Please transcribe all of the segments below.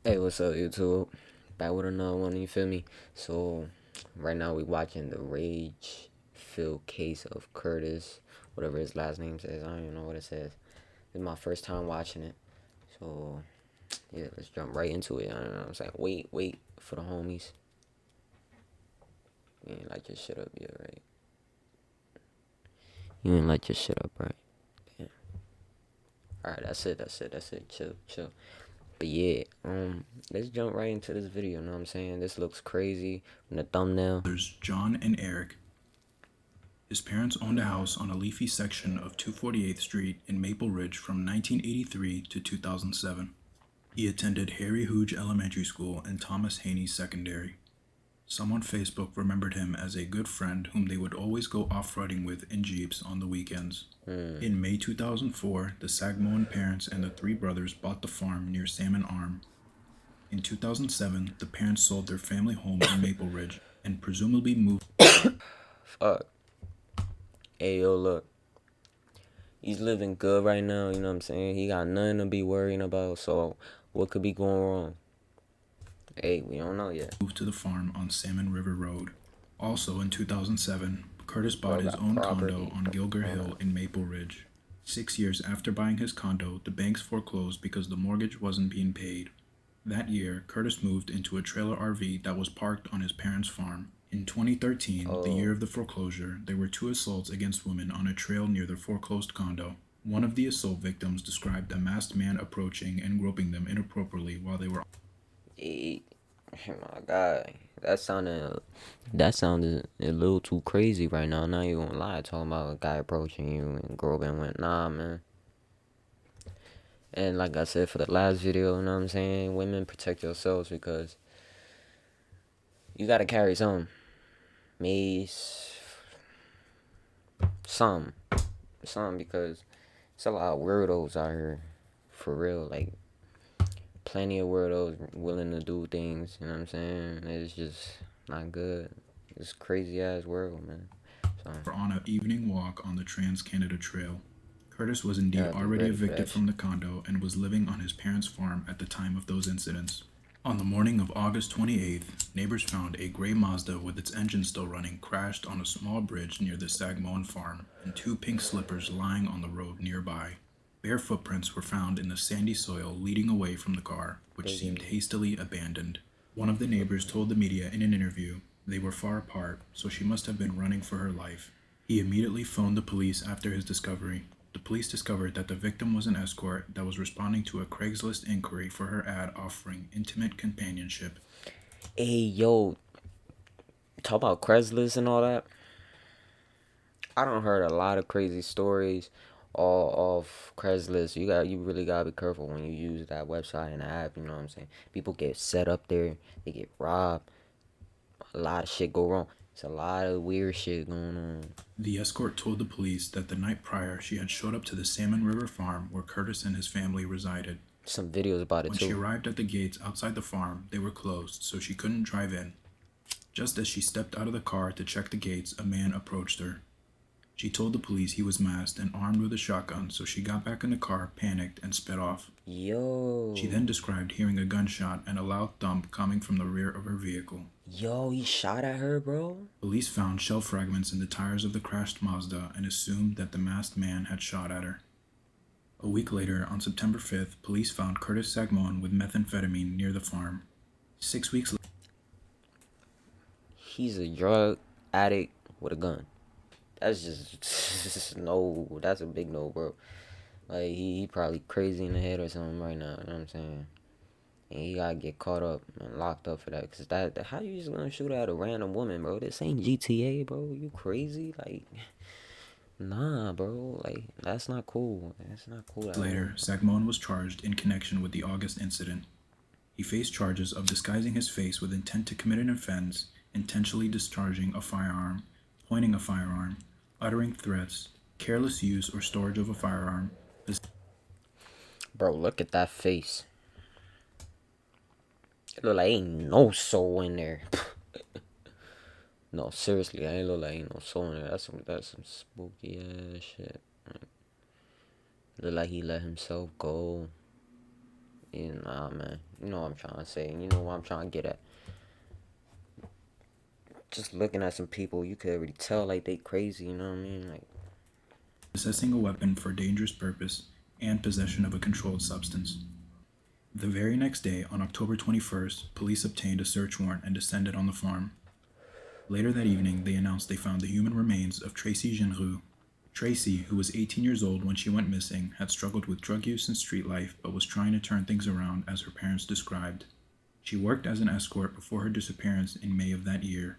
Hey, what's up, YouTube? Back with another one, you feel me? So, right now we watching the rage-filled case of Curtis, whatever his last name says. I don't even know what it says. It's my first time watching it. So, yeah, let's jump right into it. I don't know what I'm saying. Wait for the homies. You ain't like your shit up yet, right? You ain't like your shit up, right? Yeah. Alright, that's it. Chill. But yeah, let's jump right into this video, you know what I'm saying? This looks crazy from the thumbnail. Brothers John and Eric. His parents owned a house on a leafy section of 248th Street in Maple Ridge from 1983 to 2007. He attended Harry Hooge Elementary School and Thomas Haney Secondary. Some on Facebook remembered him as a good friend whom they would always go off-roading with in Jeeps on the weekends. In May 2004, the Sagmoen parents and the three brothers bought the farm near Salmon Arm. In 2007, the parents sold their family home in Maple Ridge and presumably moved. Fuck. Hey, yo, look. He's living good right now, you know what I'm saying? He got nothing to be worrying about, so what could be going wrong? Hey, we don't know yet. Moved to the farm on Salmon River Road. Also in 2007, Curtis bought Bro his got own condo property. on Gilger Hold Hill up. in Maple Ridge. 6 years after buying his condo, the banks foreclosed because the mortgage wasn't being paid. That year, Curtis moved into a trailer RV that was parked on his parents' farm. In 2013, the year of the foreclosure, there were two assaults against women on a trail near the foreclosed condo. One of the assault victims described a masked man approaching and groping them inappropriately while they were. Hey, oh my God. That sounded a little too crazy right now. Not even gonna lie, talking about a guy approaching you and groping went, nah, man. And like I said for the last video, you know what I'm saying? Women, protect yourselves because you gotta carry some mace, some, because it's a lot of weirdos out here, for real. Like, plenty of weirdos willing to do things, you know what I'm saying? It's just not good. It's crazy ass world, man. So, On an evening walk on the Trans Canada Trail. Curtis was indeed gotta be already ready for evicted that from shit. the condo and was living on his parents' farm at the time of those incidents. On the morning of August 28th, neighbors found a gray Mazda with its engine still running crashed on a small bridge near the Sagmoen farm and two pink slippers lying on the road nearby. Bare footprints were found in the sandy soil leading away from the car, which seemed hastily abandoned. One of the neighbors told the media in an interview they were far apart, so she must have been running for her life. He immediately phoned the police after his discovery. The police discovered that the victim was an escort that was responding to a Craigslist inquiry for her ad offering intimate companionship. Hey, yo, talk about Craigslist and all that. I don't heard a lot of crazy stories all off Craigslist. You really gotta be careful when you use that website and app, you know what I'm saying? People get set up there, they get robbed, a lot of shit go wrong. It's a lot of weird shit going on. The escort told the police that the night prior she had showed up to the Salmon River farm where Curtis and his family resided. Some videos about it When she too. arrived at the gates outside the farm, they were closed, so she couldn't drive in. Just as she stepped out of the car to check the gates, a man approached her. She told the police he was masked and armed with a shotgun, so she got back in the car, panicked, and sped off. Yo. She then described hearing a gunshot and a loud thump coming from the rear of her vehicle. Yo, he shot at her, bro? Police found shell fragments in the tires of the crashed Mazda and assumed that the masked man had shot at her. A week later, on September 5th, police found Curtis Sagmoen with methamphetamine near the farm. 6 weeks later, He's a drug addict with a gun. That's just no. That's a big no, bro. Like he probably crazy in the head or something right now. You know what I'm saying? And he gotta get caught up and locked up for that. Cause how you just gonna shoot at a random woman, bro? This ain't GTA, bro. You crazy? Like, nah, bro. Like that's not cool. That's not cool at all. Sagmoen was charged in connection with the August incident. He faced charges of disguising his face with intent to commit an offense, intentionally discharging a firearm, pointing a firearm, uttering threats, careless use or storage of a firearm. Bro, look at that face. It look like ain't no soul in there. No, seriously, I ain't look like ain't no soul in there. That's some spooky ass shit. Look like he let himself go. Yeah, nah, man. You know what I'm trying to say. You know what I'm trying to get at. Just looking at some people, you could already tell like they crazy. You know what I mean? Like, possessing a weapon for a dangerous purpose, and possession of a controlled substance. The very next day, on October 21st, police obtained a search warrant and descended on the farm. Later that evening, they announced they found the human remains of Tracy Genreux. Tracy, who was 18 years old when she went missing, had struggled with drug use and street life but was trying to turn things around as her parents described. She worked as an escort before her disappearance in May of that year.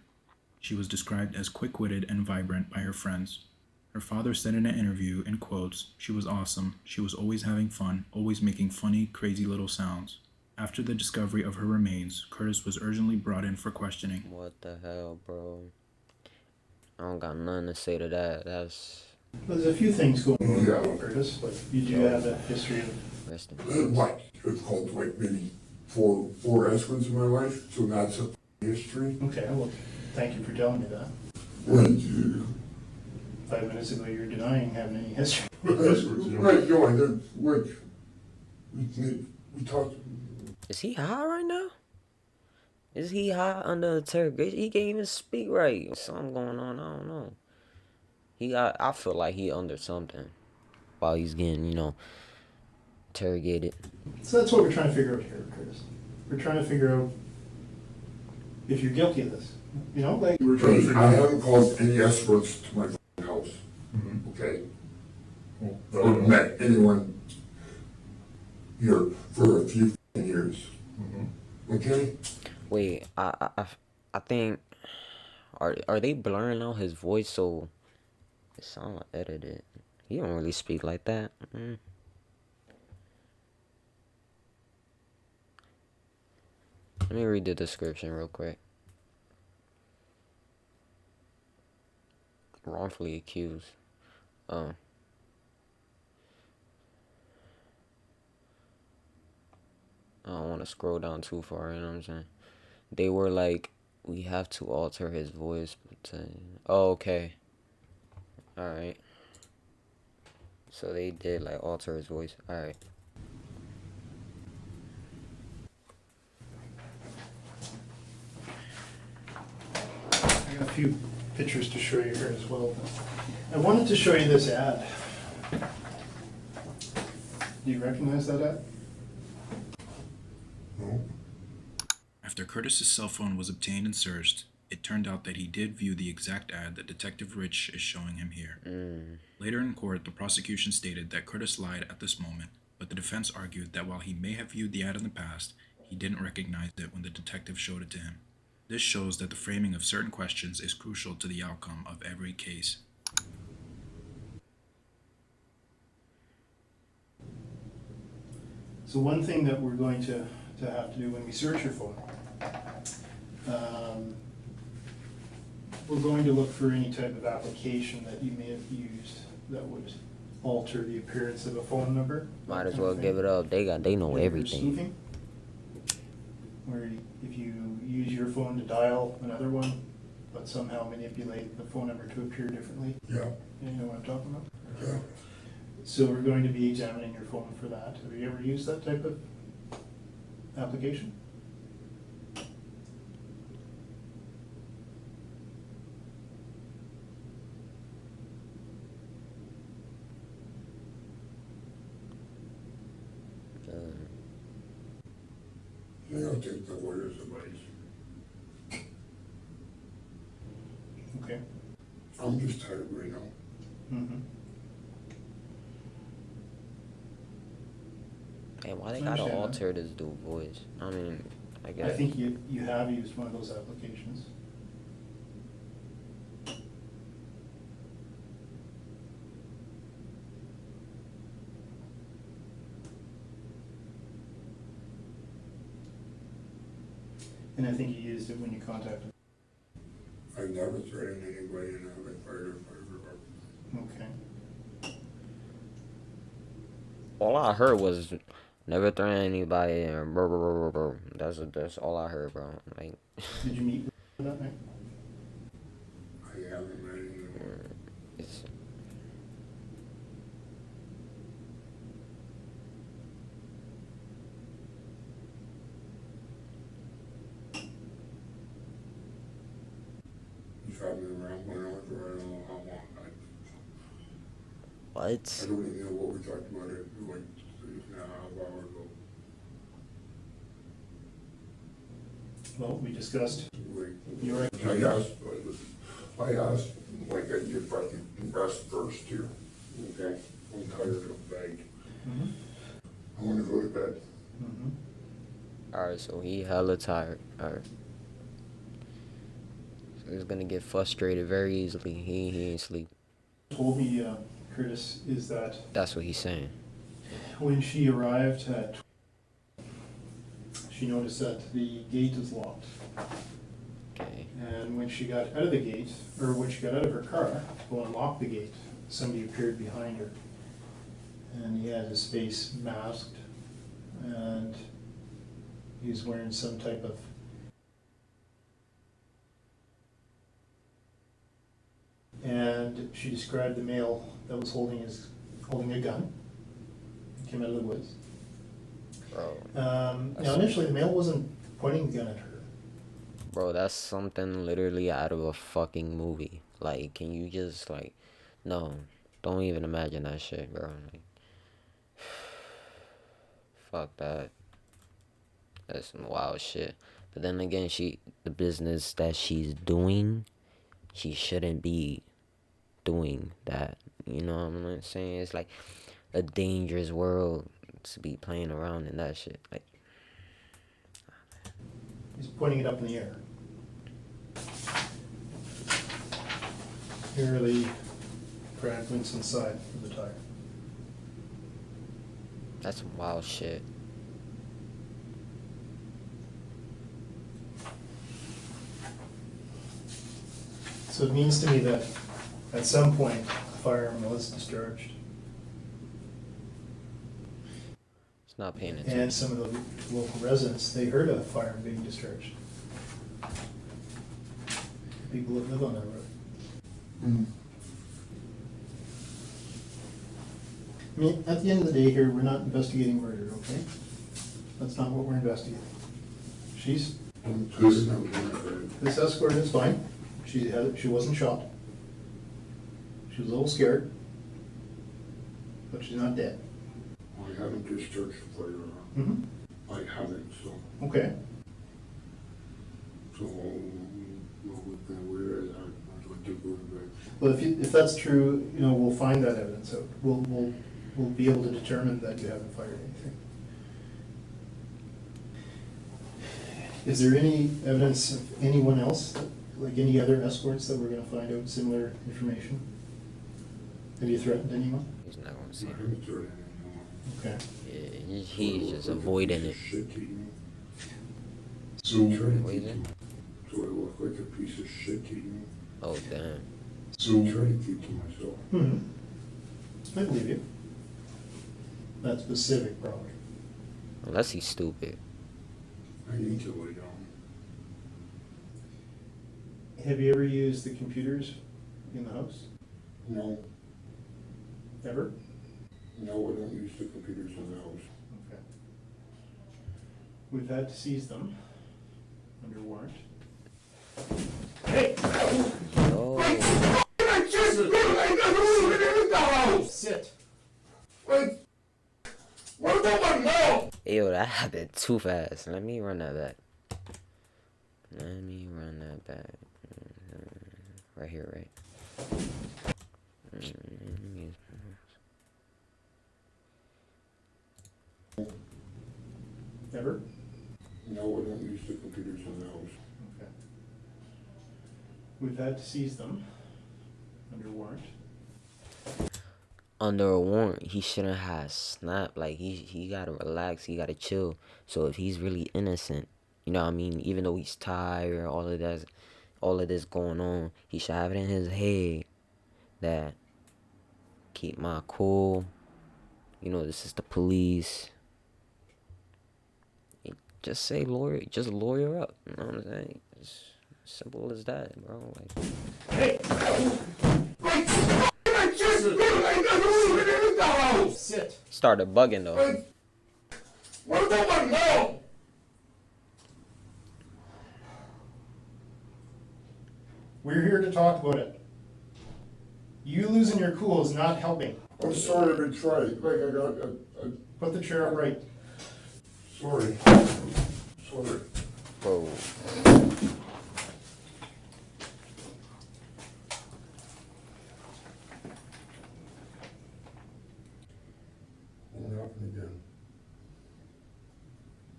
She was described as quick-witted and vibrant by her friends. Her father said in an interview, in quotes, "She was awesome. She was always having fun, always making funny, crazy little sounds." After the discovery of her remains, Curtis was urgently brought in for questioning. what the hell, bro? I don't got nothing to say to that. That's Well, there's a few things going on, Curtis, but you do have a history of. rest in peace. What? It's called like maybe four escorts in my life, so that's a history. Okay, well, thank you for telling me that. Right. 5 minutes ago, you were denying having any history. Right, no, I did, like, we talked. Is he high right now? Is he high under interrogation? He can't even speak right. Something going on. I don't know. I feel like he under something while he's getting, interrogated. So that's what we're trying to figure out here, Curtis. We're trying to figure out if you're guilty of this. Like. We're trying to figure I haven't called any escorts to my house, okay? Or met anyone here for a few years, okay? Wait, I think are they blurring out his voice so it sounds like edited? He don't really speak like that. Let me read the description real quick. Wrongfully accused. I don't want to scroll down too far, you know what I'm saying? They were like, we have to alter his voice. Oh, okay. Alright. So they did like alter his voice. Alright. I got a few pictures to show you here as well. I wanted to show you this ad. Do you recognize that ad? No? After Curtis's cell phone was obtained and searched, it turned out that he did view the exact ad that Detective Rich is showing him here. Later in court, the prosecution stated that Curtis lied at this moment, but the defense argued that while he may have viewed the ad in the past, he didn't recognize it when the detective showed it to him. This shows that the framing of certain questions is crucial to the outcome of every case. So one thing that we're going to have to do when we search your phone, we're going to look for any type of application that you may have used that would alter the appearance of a phone number. Might as well give it up. They know everything. Spoofing, where if you use your phone to dial another one, but somehow manipulate the phone number to appear differently. Yeah, You know what I'm talking about? yeah. So we're going to be examining your phone for that. Have you ever used that type of application? Yeah, I'll take the lawyer's advice. Okay. I'm just tired right now. Mm-hmm. And why they I gotta understand alter this dude's voice? I mean, I guess. I think you have used one of those applications. And I think you used it when you contacted. I've never threatened anybody and I've been fired or fired. Okay. All I heard was never threaten anybody and bro, bro, bro, bro, bro. That's all I heard, bro. Like, Did you meet with that night? I haven't met anyone. it's traveling around my life for I don't know how long. I What? don't even know what we talked about it like a half hour ago. Well, we discussed Like, your I asked, like, if I could rest first here. Okay. I'm tired of bed. Mhm. I want to go to bed. Mhm. Alright, so he hella tired. Alright. So he's gonna get frustrated very easily. He ain't sleep. Told me, Curtis, is that That's what he's saying. when she arrived she noticed that the gate is locked. Okay. And when she got out of the gate, or when she got out of her car to go unlock the gate, somebody appeared behind her. And he had his face masked, and he was wearing some type of and she described the male that was holding a gun. He came out of the woods. Bro. Now initially the male wasn't pointing the gun at her. Bro, that's something literally out of a fucking movie. Like, can you just, like, no, don't even imagine that shit, bro. Like, fuck that. That's some wild shit. But then again, the business that she's doing, she shouldn't be doing that. You know what I'm saying? It's like a dangerous world to be playing around in that shit. Like, He's pointing it up in the air. Here are the fragments inside of the tire. that's some wild shit. So it means to me that at some point a firearm was discharged. It's not paying attention. And some of the local residents, they heard a firearm being discharged. People that live on that road. Mm. I mean, at the end of the day here, we're not investigating murder, okay? That's not what we're investigating. This escort is fine. She wasn't shot. She was a little scared, but she's not dead. I haven't discharged the firearm. Mm-hmm. I haven't, so. Okay. So, we've been aware of that. I'd like to go to bed. Well, if that's true, you know, we'll find that evidence out. We'll be able to determine that you haven't fired anything. Is there any evidence of anyone else, like any other escorts, that we're gonna find out similar information? Have you threatened anyone? He's not gonna I say it. haven't threatened anyone. Okay. Yeah, he's just avoiding it. Shit to you. So, What is it? So I look like a piece of shit to you. Oh, damn. so I'm trying to keep to myself. Mm-hmm. I believe you. That specific, probably. Unless he's stupid. I need to lay down. Have you ever used the computers in the house? No, Ever? no, I don't use the computers in the house. Okay. We've had to seize them under warrant. Hey! Oh, Sit! Wait! What about my mom? yo, that happened too fast. Let me run that back. Let me run that back. Right here, right? Ever? No, I don't use the computers in the house. Okay. We've had to seize them under warrant. Under a warrant, he shouldn't have snapped. Like, he gotta relax, he gotta chill. So if he's really innocent, you know what I mean, even though he's tired, all of this going on, he should have it in his head that keep my cool, you know, this is the police. Just say lawyer up, you know what I'm saying? It's simple as that, bro. Like, Hey! Sit! started bugging though. What about my mom? We're here to talk about it. You losing your cool is not helping. I'm sorry to try, like I got, Put the chair upright. sorry. Sorry. Whoa. Won't happen again.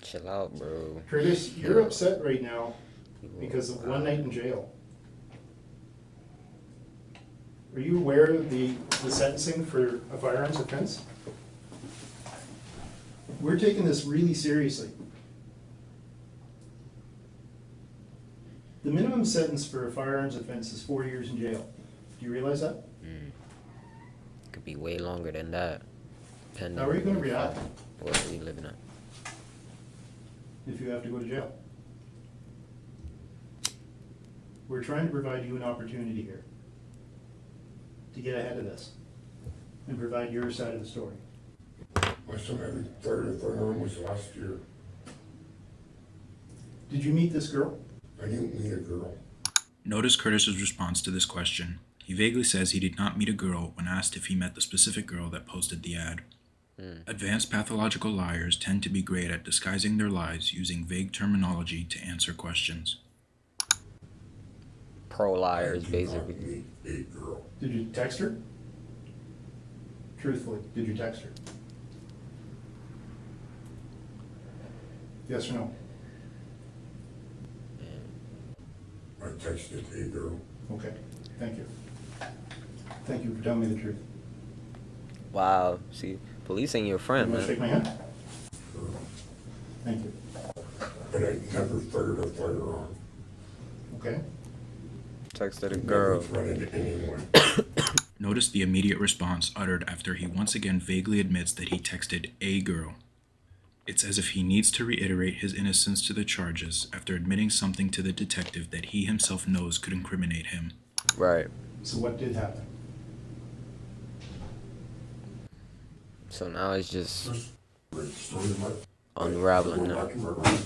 Chill out, bro. Curtis, you're upset right now because of one night in jail. Are you aware of the sentencing for a firearms offense? We're taking this really seriously. The minimum sentence for a firearms offense is 4 years in jail. Do you realize that? Could be way longer than that. Depending How are you on gonna where react Where are you living at? if you have to go to jail? We're trying to provide you an opportunity here to get ahead of this and provide your side of the story. My son had his 30th firearm was last year. Did you meet this girl? I didn't meet a girl. Notice Curtis's response to this question. He vaguely says he did not meet a girl when asked if he met the specific girl that posted the ad. Advanced pathological liars tend to be great at disguising their lies using vague terminology to answer questions. Pro I liars, did basically. not meet a girl. Did you text her? Truthfully, did you text her? Yes or no? I texted a girl. Okay, thank you. Thank you for telling me the truth. Wow. See, police ain't your friend, You want to shake man. my hand? Thank you. But I never fired a firearm. Okay? Texted a Never girl. threatened anyone. Notice the immediate response uttered after he once again vaguely admits that he texted a girl. It's as if he needs to reiterate his innocence to the charges after admitting something to the detective that he himself knows could incriminate him. Right. So what did happen? So now it's just Just great story of my unraveling go now. back in my room.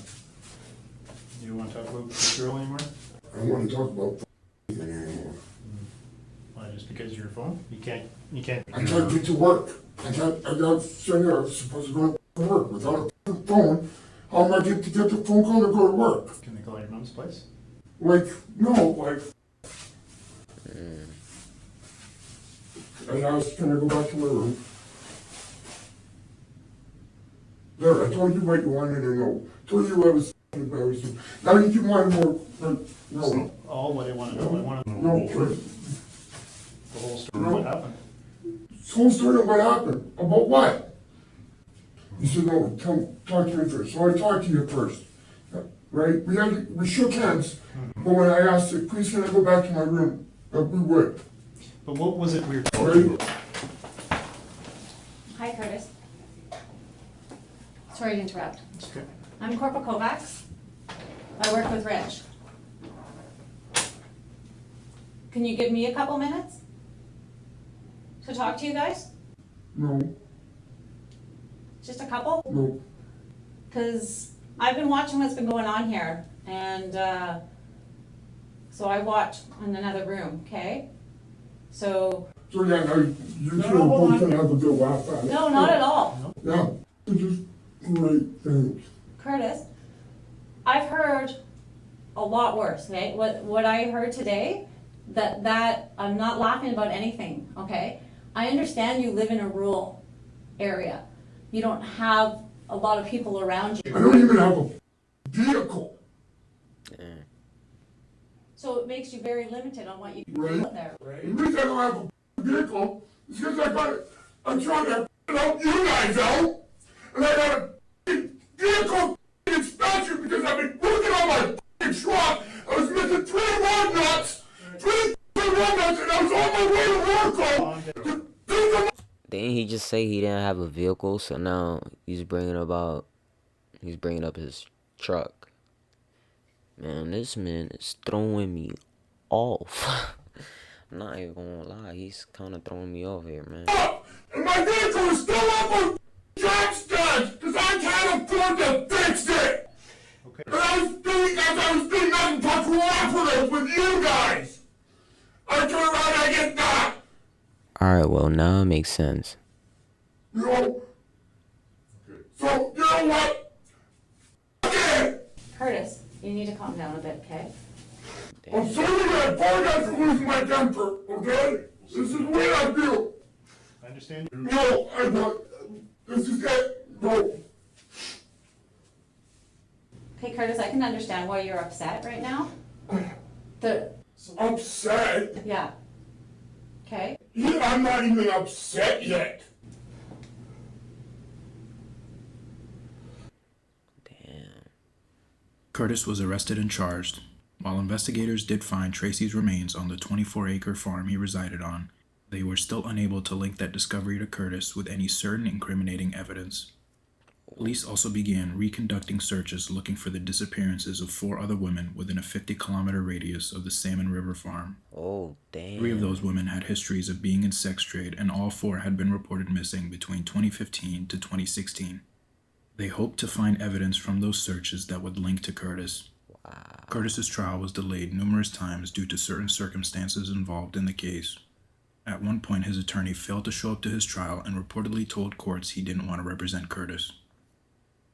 You don't want to talk about this girl anymore? I don't want to talk about anything anymore. Why, just because of your phone? You can't. I can't get to work. I got sitting there, I'm supposed to go to work without a phone. How am I get to get the phone call to go to work? Can they call your mom's place? Like, no, like. And I was gonna go back to my room. There, I told you what you wanted to know. Told you I was embarrassing. Now you want more, no, All what I want to know. I want to know no, please. the whole story of what happened. This whole story of what happened, about what? You said, no, talk to me first. So I talked to you first, right? We shook hands, but when I asked you, please can I go back to my room, we would, But what was it we were talking right? about? Hi, Curtis. Sorry to interrupt. Okay. I'm Corporal Kovacs. I work with Rich. Can you give me a couple minutes to talk to you guys? No, Just a couple? no, Because I've been watching what's been going on here, and so I watch in another room, okay? So, so yeah, now you two No, are hold both on. gonna have a good laugh at it. no, not at all. Yeah, it's just great, thanks. Curtis, I've heard a lot worse, okay? What I heard today, that I'm not laughing about anything, okay? I understand you live in a rural area. You don't have a lot of people around I you. don't even have a vehicle, So it makes you very limited on what you can do Right. out there. the reason I don't have a vehicle is because I'm trying to help you guys out, and I got a vehicle inspection because I've been working on my truck. I was missing 3 road nuts, and I was on my way to work on. Didn't he just say he didn't have a vehicle? So now he's bringing up his truck. Man, this man is throwing me off. I'm not even gonna lie, he's kind of throwing me off here, man. And my vehicle is still up on job stands because I can't afford to fix it. Okay. And I was doing nothing but cooperative with you guys. Alright, well, now it makes sense. You know? So, you know what? Okay. Curtis, you need to calm down a bit, okay? I'm sorry I apologize for losing my temper, okay? This is the way I feel. I understand. No, I don't. This is it. No. Okay, Curtis, I can understand why you're upset right now. Upset? Yeah. Okay? I'm not even upset yet. Damn. Curtis was arrested and charged. While investigators did find Tracy's remains on the 24-acre farm he resided on, they were still unable to link that discovery to Curtis with any certain incriminating evidence. Police also began reconducting searches looking for the disappearances of 4 other women within a 50-kilometer radius of the Salmon River farm. Oh, damn. 3 of those women had histories of being in sex trade, and all 4 had been reported missing between 2015 to 2016. They hoped to find evidence from those searches that would link to Curtis. Wow. Curtis's trial was delayed numerous times due to certain circumstances involved in the case. At one point, his attorney failed to show up to his trial and reportedly told courts he didn't want to represent Curtis.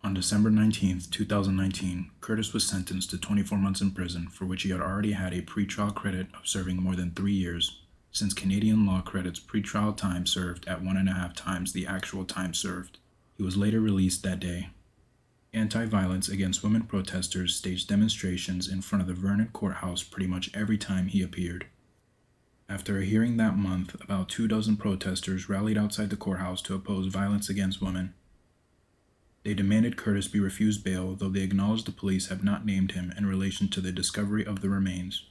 On December 19, 2019, Curtis was sentenced to 24 months in prison, for which he had already had a pretrial credit of serving more than 3 years, since Canadian law credits pretrial time served at 1.5 times the actual time served. He was later released that day. Anti-violence against women protesters staged demonstrations in front of the Vernon courthouse pretty much every time he appeared. After a hearing that month, about 24 protesters rallied outside the courthouse to oppose violence against women. They demanded Curtis be refused bail, though they acknowledged the police have not named him in relation to the discovery of the remains.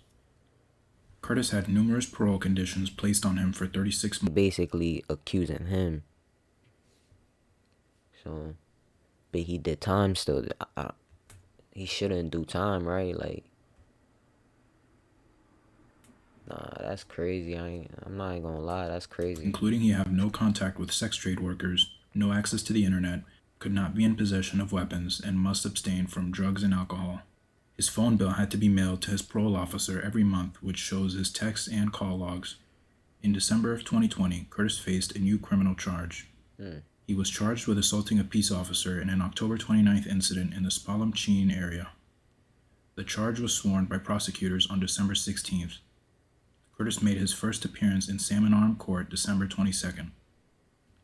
Curtis had numerous parole conditions placed on him for 36 months. Basically accusing him. So, but he did time still. He shouldn't do time, right? Like, nah, that's crazy. I'm not even gonna lie, that's crazy. Including he had no contact with sex trade workers, no access to the internet, could not be in possession of weapons, and must abstain from drugs and alcohol. His phone bill had to be mailed to his parole officer every month, which shows his texts and call logs. In December of 2020, Curtis faced a new criminal charge. He was charged with assaulting a peace officer in an October 29th incident in the Spalum-Cheen area. The charge was sworn by prosecutors on December 16th. Curtis made his first appearance in Salmon Arm Court December 22nd.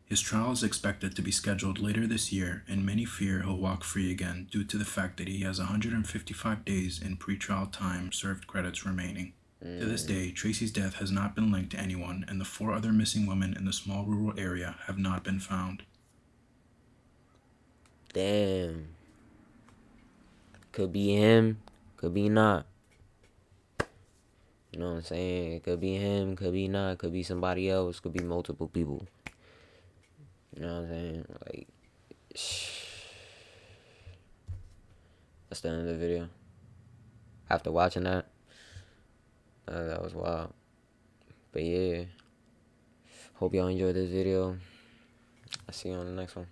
His trial is expected to be scheduled later this year, and many fear he'll walk free again due to the fact that he has 155 days in pretrial time served credits remaining. To this day, Tracy's death has not been linked to anyone, and the 4 other missing women in the small rural area have not been found. Damn. Could be him, could be not. You know what I'm saying? It could be him, could be not, could be somebody else, could be multiple people. You know what I'm saying? Like, that's the end of the video. After watching that, that was wild. But yeah, hope y'all enjoyed this video. I'll see you on the next one.